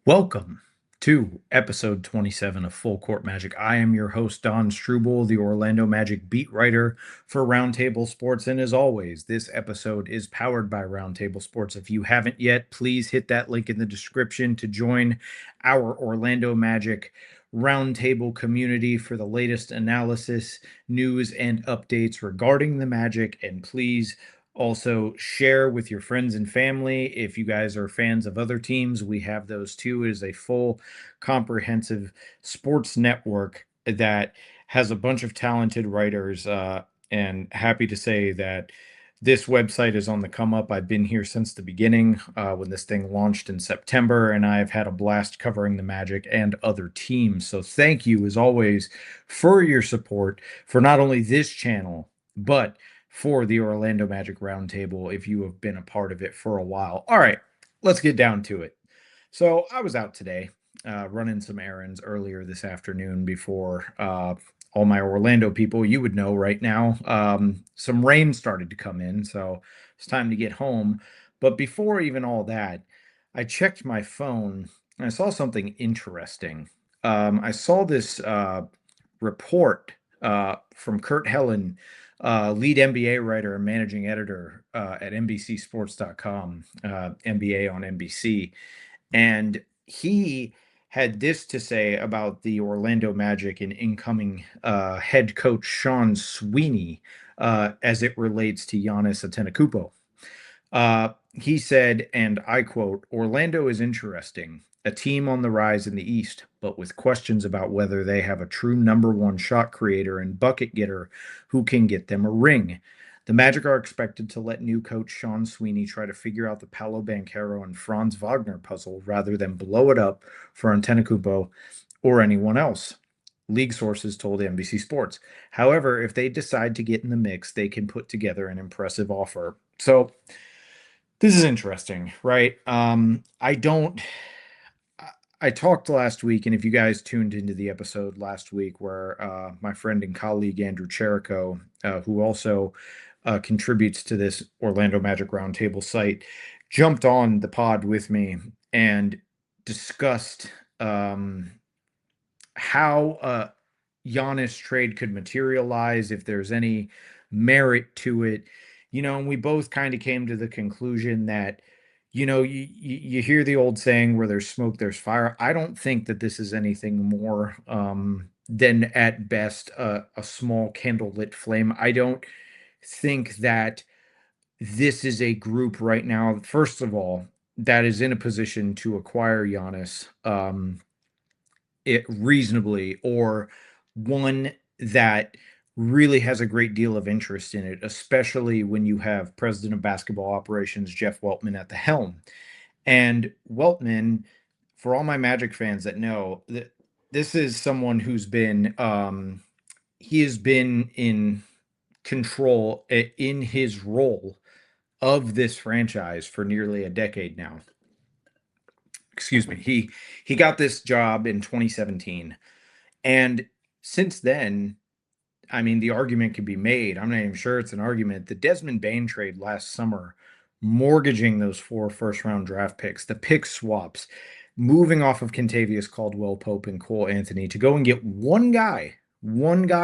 Welcome to episode 27 of Full Court Magic. I am your host, Don Strouble, the Orlando Magic beat writer for Roundtable Sports. And as always, this episode is powered by Roundtable Sports. If you haven't yet, please hit that link in the description to join our Orlando Magic Roundtable community for the latest analysis, news, and updates regarding the Magic. And please also, share with your friends and family. If you guys are fans of other teams, we have those too. It is a full, comprehensive sports network that has a bunch of talented writers. And happy to say that this website is on the come up. I've been here since the beginning when this thing launched in September, and I've had a blast covering the Magic and other teams. So thank you, as always, for your support for not only this channel, but for the Orlando Magic Roundtable if you have been a part of it for a while. All right, let's get down to it. So I was out today running some errands earlier this afternoon before all my Orlando people, you would know right now, some rain started to come in. So it's time to get home. But before even all that, I checked my phone and I saw something interesting. I saw this report from Kurt Helen, lead NBA writer and managing editor at NBCSports.com, NBA on NBC. And he had this to say about the Orlando Magic and incoming head coach Sean Sweeney as it relates to Giannis Antetokounmpo. He said, and I quote, "Orlando is interesting, a team on the rise in the East, but with questions about whether they have a true number one shot creator and bucket getter who can get them a ring. The Magic are expected to let new coach Sean Sweeney try to figure out the Paolo Banchero and Franz Wagner puzzle rather than blow it up for Antetokounmpo or anyone else." League sources told NBC Sports. However, if they decide to get in the mix, they can put together an impressive offer. So this is interesting, right? I talked last week, and if you guys tuned into the episode last week where my friend and colleague Andrew Cherico, who also contributes to this Orlando Magic Roundtable site, jumped on the pod with me and discussed how Giannis trade could materialize, if there's any merit to it. And we both kind of came to the conclusion that, you hear the old saying, where there's smoke, there's fire. I don't think that this is anything more than at best a small candlelit flame. I don't think that this is a group right now, first of all, that is in a position to acquire Giannis it reasonably, or one that really has a great deal of interest in it, especially when you have President of Basketball Operations Jeff Weltman at the helm. And Weltman, for all my Magic fans that know, that this is someone who's been he has been in control in his role of this franchise for nearly a decade now. Excuse me. He got this job in 2017, and since then, I mean, the argument could be made. I'm not even sure it's an argument. The Desmond Bane trade last summer, mortgaging those 4 first-round draft picks, the pick swaps, moving off of Kentavious Caldwell Pope and Cole Anthony to go and get one guy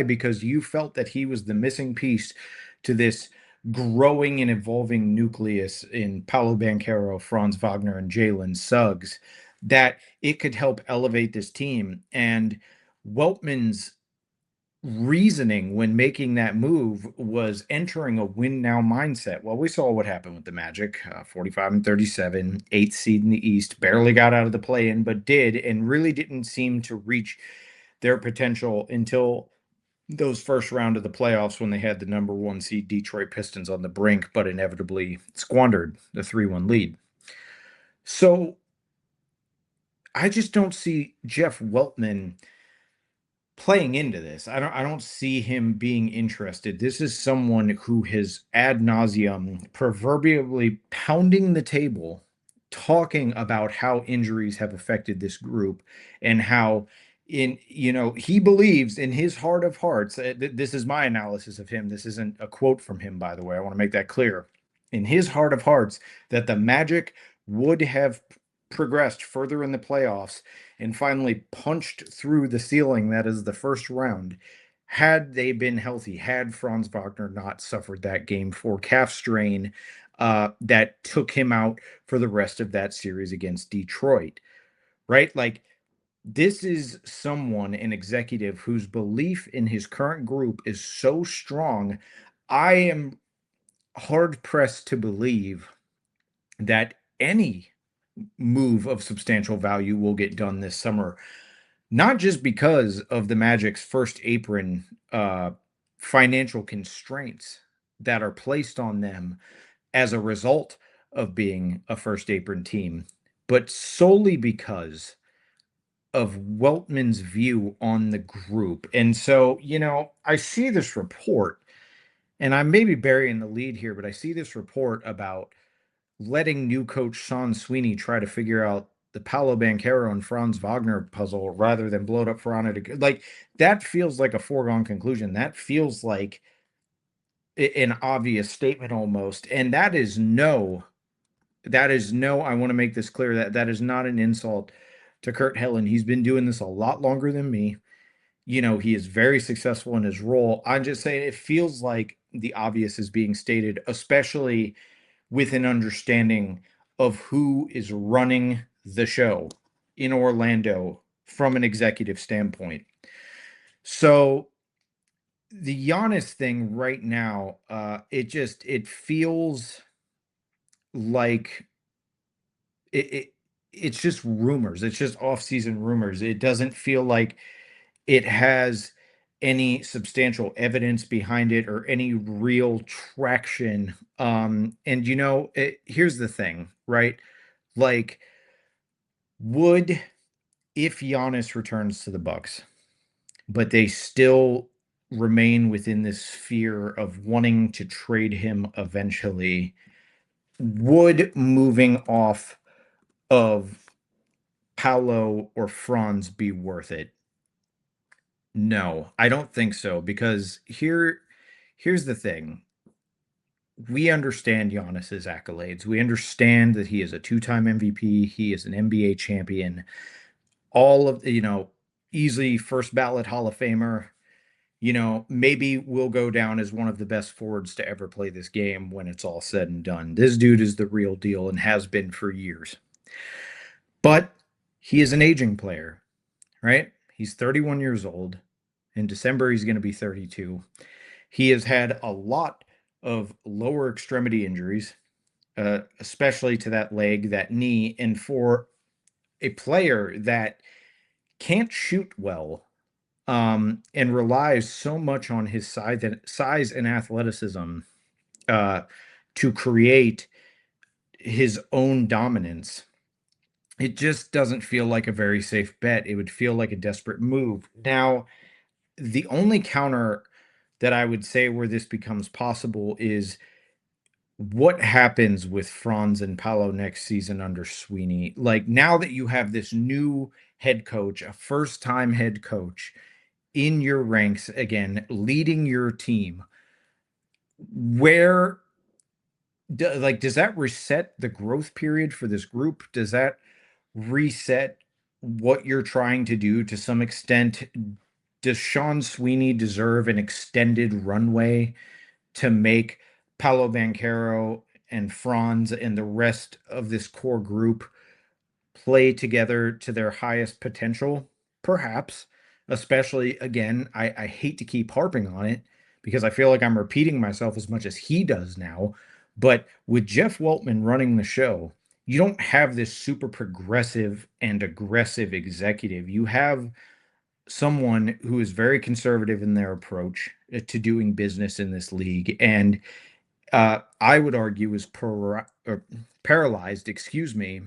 because you felt that he was the missing piece to this growing and evolving nucleus in Paolo Banchero, Franz Wagner, and Jalen Suggs, that it could help elevate this team. And Weltman's reasoning when making that move was entering a win now mindset. Well, we saw what happened with the Magic, 45-37, 8th seed in the East, barely got out of the play-in, but did, and really didn't seem to reach their potential until those first round of the playoffs, when they had the number 1 seed Detroit Pistons on the brink, but inevitably squandered the 3-1 lead. So I just don't see Jeff Weltman playing into this. I don't see him being interested. This is someone who has ad nauseum, proverbially pounding the table, talking about how injuries have affected this group, and how he believes in his heart of hearts. This is my analysis of him. This isn't a quote from him, by the way. I want to make that clear. In his heart of hearts, that the Magic would have progressed further in the playoffs and finally punched through the ceiling that is the first round, had they been healthy, had Franz Wagner not suffered that game 4 calf strain that took him out for the rest of that series against Detroit, right? Like, this is someone, an executive, whose belief in his current group is so strong. I am hard pressed to believe that any move of substantial value will get done this summer, not just because of the Magic's first apron financial constraints that are placed on them as a result of being a first apron team, but solely because of Weltman's view on the group. And so, I see this report, and I may be burying the lead here, but I see this report about letting new coach Sean Sweeney try to figure out the Paolo Banchero and Franz Wagner puzzle rather than blow it up for Anna. Like, that feels like a foregone conclusion. That feels like an obvious statement almost. And I want to make this clear, that is not an insult to Kurt Helen. He's been doing this a lot longer than me. He is very successful in his role. I'm just saying it feels like the obvious is being stated, especially with an understanding of who is running the show in Orlando from an executive standpoint. So the Giannis thing right now, it feels like it's just rumors. It's just off-season rumors. It doesn't feel like it has any substantial evidence behind it or any real traction. And here's the thing, right? Like, if Giannis returns to the Bucks, but they still remain within this sphere of wanting to trade him eventually, would moving off of Paolo or Franz be worth it? No, I don't think so, because here's the thing. We understand Giannis's accolades. We understand that he is a two-time MVP. He is an NBA champion. All of, easily first ballot Hall of Famer. Maybe will go down as one of the best forwards to ever play this game when it's all said and done. This dude is the real deal and has been for years. But he is an aging player, right? He's 31 years old. In December, he's going to be 32. He has had a lot of lower extremity injuries, especially to that leg, that knee. And for a player that can't shoot well, and relies so much on his size and athleticism to create his own dominance, it just doesn't feel like a very safe bet. It would feel like a desperate move. Now, the only counter that I would say where this becomes possible is what happens with Franz and Paolo next season under Sweeney. Like, now that you have this new head coach, a first-time head coach in your ranks again, leading your team, where does that reset the growth period for this group? Does that reset what you're trying to do to some extent? Does Sean Sweeney deserve an extended runway to make Paolo Banchero and Franz and the rest of this core group play together to their highest potential? Perhaps. Especially, again, I hate to keep harping on it because I feel like I'm repeating myself as much as he does now. But with Jeff Weltman running the show, you don't have this super progressive and aggressive executive. You have someone who is very conservative in their approach to doing business in this league. And I would argue is paralyzed, excuse me,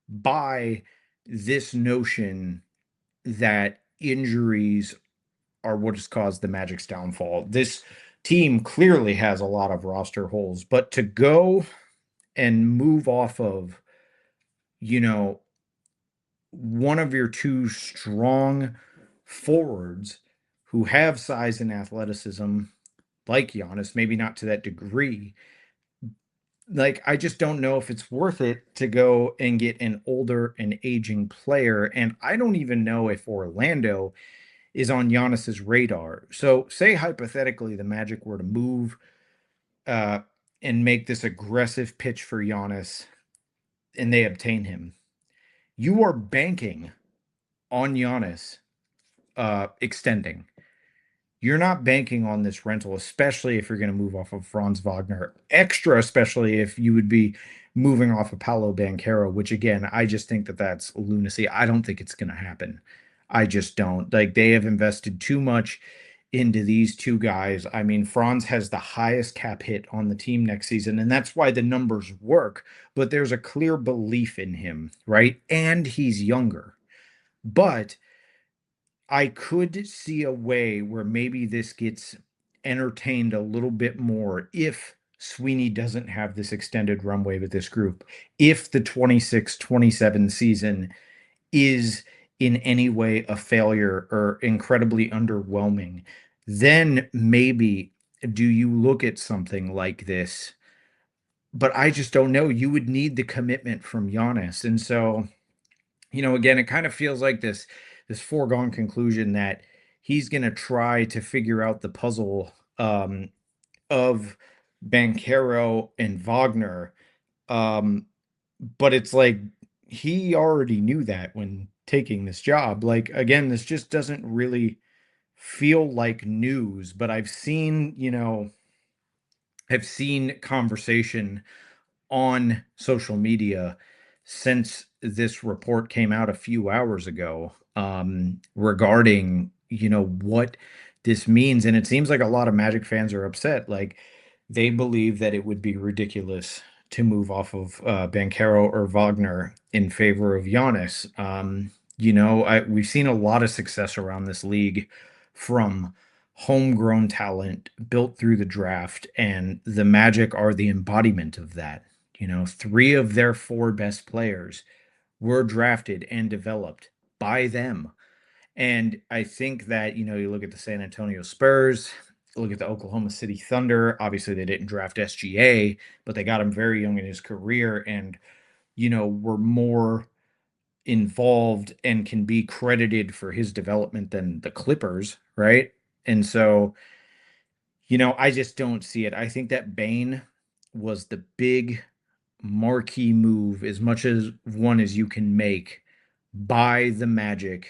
by this notion that injuries are what has caused the Magic's downfall. This team clearly has a lot of roster holes, but to go and move off of, one of your two strong forwards who have size and athleticism, like Giannis, maybe not to that degree, like I just don't know if it's worth it to go and get an older and aging player. And I don't even know if Orlando is on Giannis's radar. So say hypothetically the Magic were to move uh and make this aggressive pitch for Giannis and they obtain him. You are banking on Giannis extending. You're not banking on this rental, especially if you're going to move off of Franz Wagner. Extra, especially if you would be moving off of Paolo Banchero, which again, I just think that that's lunacy. I don't think it's going to happen. I just don't. Like they have invested too much into these two guys. I mean, Franz has the highest cap hit on the team next season, and that's why the numbers work. But there's a clear belief in him, right? And he's younger. But I could see a way where maybe this gets entertained a little bit more if Sweeney doesn't have this extended runway with this group. If the 26-27 season is in any way a failure or incredibly underwhelming, then maybe do you look at something like this? But I just don't know. You would need the commitment from Giannis. And so again, it kind of feels like this foregone conclusion that he's going to try to figure out the puzzle of Banchero and Wagner. Um, but it's like he already knew that when taking this job. Like again, this just doesn't really feel like news, but I've seen conversation on social media since this report came out a few hours ago regarding what this means, and it seems like a lot of Magic fans are upset. Like they believe that it would be ridiculous to move off of Banchero or Wagner in favor of Giannis. We've seen a lot of success around this league from homegrown talent built through the draft, and the Magic are the embodiment of that. Three of their four best players were drafted and developed by them. And I think that, you look at the San Antonio Spurs, look at the Oklahoma City Thunder. Obviously, they didn't draft SGA, but they got him very young in his career and, were more involved and can be credited for his development than the Clippers, right? And so, I just don't see it. I think that Bane was the big marquee move, as much as one as you can make by the Magic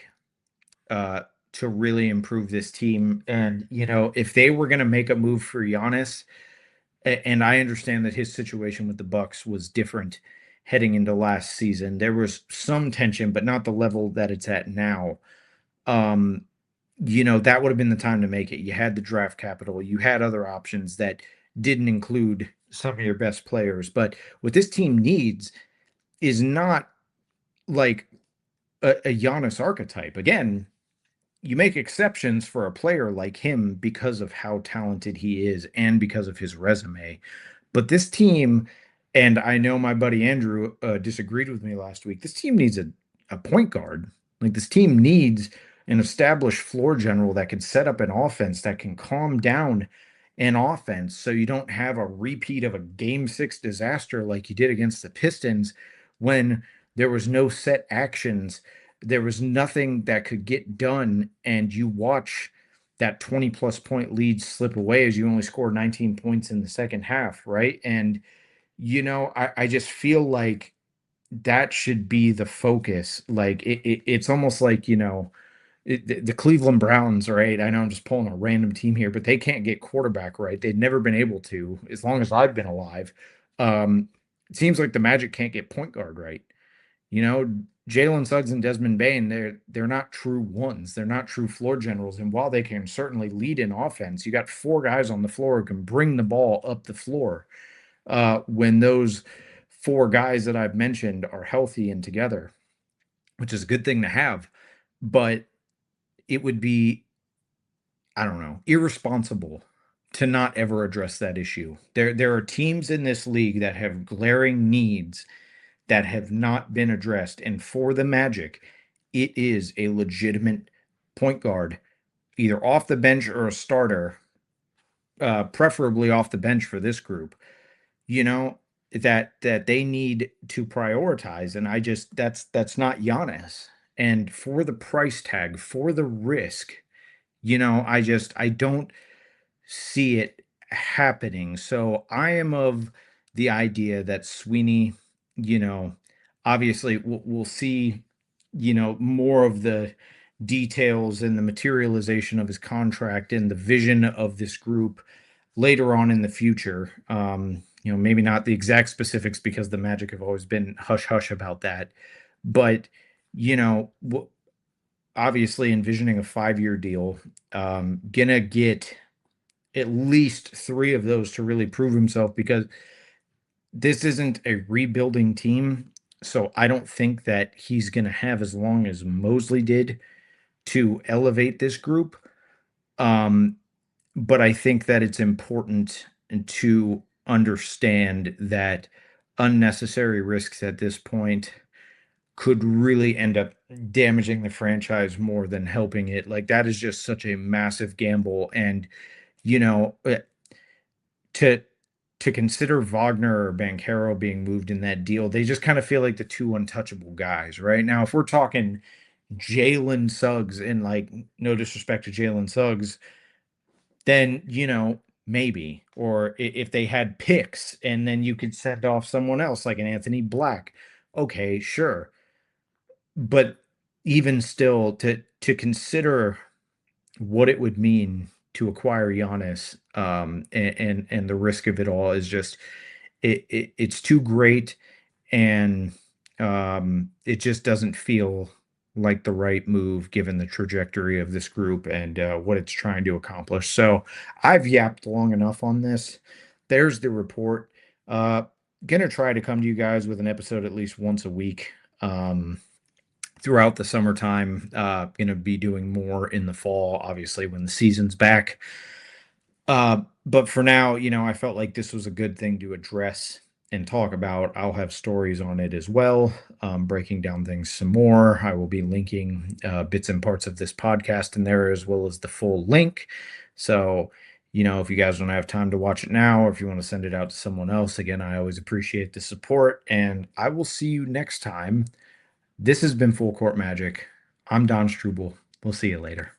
uh, to really improve this team. And, if they were going to make a move for Giannis, and I understand that his situation with the Bucks was different heading into last season. There was some tension, but not the level that it's at now. Um, that would have been the time to make it. You had the draft capital, you had other options that didn't include some of your best players. But what this team needs is not like a Giannis archetype. Again, you make exceptions for a player like him because of how talented he is and because of his resume. But this team, and I know my buddy Andrew disagreed with me last week, this team needs a point guard. Like this team needs an established floor general that can set up an offense that can calm down an offense so you don't have a repeat of a game 6 disaster like you did against the Pistons when there was no set actions. There was nothing that could get done, and you watch that 20 plus point lead slip away as you only score 19 points in the second half, right? And I just feel like that should be the focus. Like it's almost like the Cleveland Browns, right? I know I'm just pulling a random team here, but they can't get quarterback right. They've never been able to as long as I've been alive. It seems like the Magic can't get point guard right. You know, Jalen Suggs and Desmond Bain, they're not true ones. They're not true floor generals. And while they can certainly lead in offense, you got four guys on the floor who can bring the ball up the floor. When those four guys that I've mentioned are healthy and together, which is a good thing to have. But it would be, I don't know, irresponsible to not ever address that issue. There are teams in this league that have glaring needs that have not been addressed. And for the Magic, it is a legitimate point guard, either off the bench or a starter, preferably off the bench for this group. You know, that they need to prioritize, and I just that's not Giannis. And for the price tag, for the risk, I don't see it happening. So I am of the idea that Sweeney, you know, obviously we'll see, more of the details and the materialization of his contract and the vision of this group later on in the future. Maybe not the exact specifics because the Magic have always been hush hush about that. But, obviously envisioning a 5-year deal, gonna get at least 3 of those to really prove himself because this isn't a rebuilding team. So I don't think that he's going to have as long as Mosley did to elevate this group. Um, but I think that it's important to understand that unnecessary risks at this point could really end up damaging the franchise more than helping it. Like that is just such a massive gamble. And, you know, uh, to consider Wagner or Banchero being moved in that deal, they just kind of feel like the two untouchable guys right now. If we're talking Jalen Suggs, and like no disrespect to Jalen Suggs, then maybe, or if they had picks and then you could send off someone else like an Anthony Black, okay, sure, but even still, to consider what it would mean to acquire Giannis, and the risk of it all is just it's too great, and it just doesn't feel like the right move given the trajectory of this group and what it's trying to accomplish. So I've yapped long enough on this. There's the report. Uh, Gonna try to come to you guys with an episode at least once a week. Throughout the summertime, gonna be doing more in the fall, obviously when the season's back. But for now, I felt like this was a good thing to address and talk about. I'll have stories on it as well, breaking down things some more. I will be linking bits and parts of this podcast in there as well as the full link. So, if you guys don't have time to watch it now, or if you want to send it out to someone else, again, I always appreciate the support, and I will see you next time. This has been Full Court Magic. I'm Don Strouble. We'll see you later.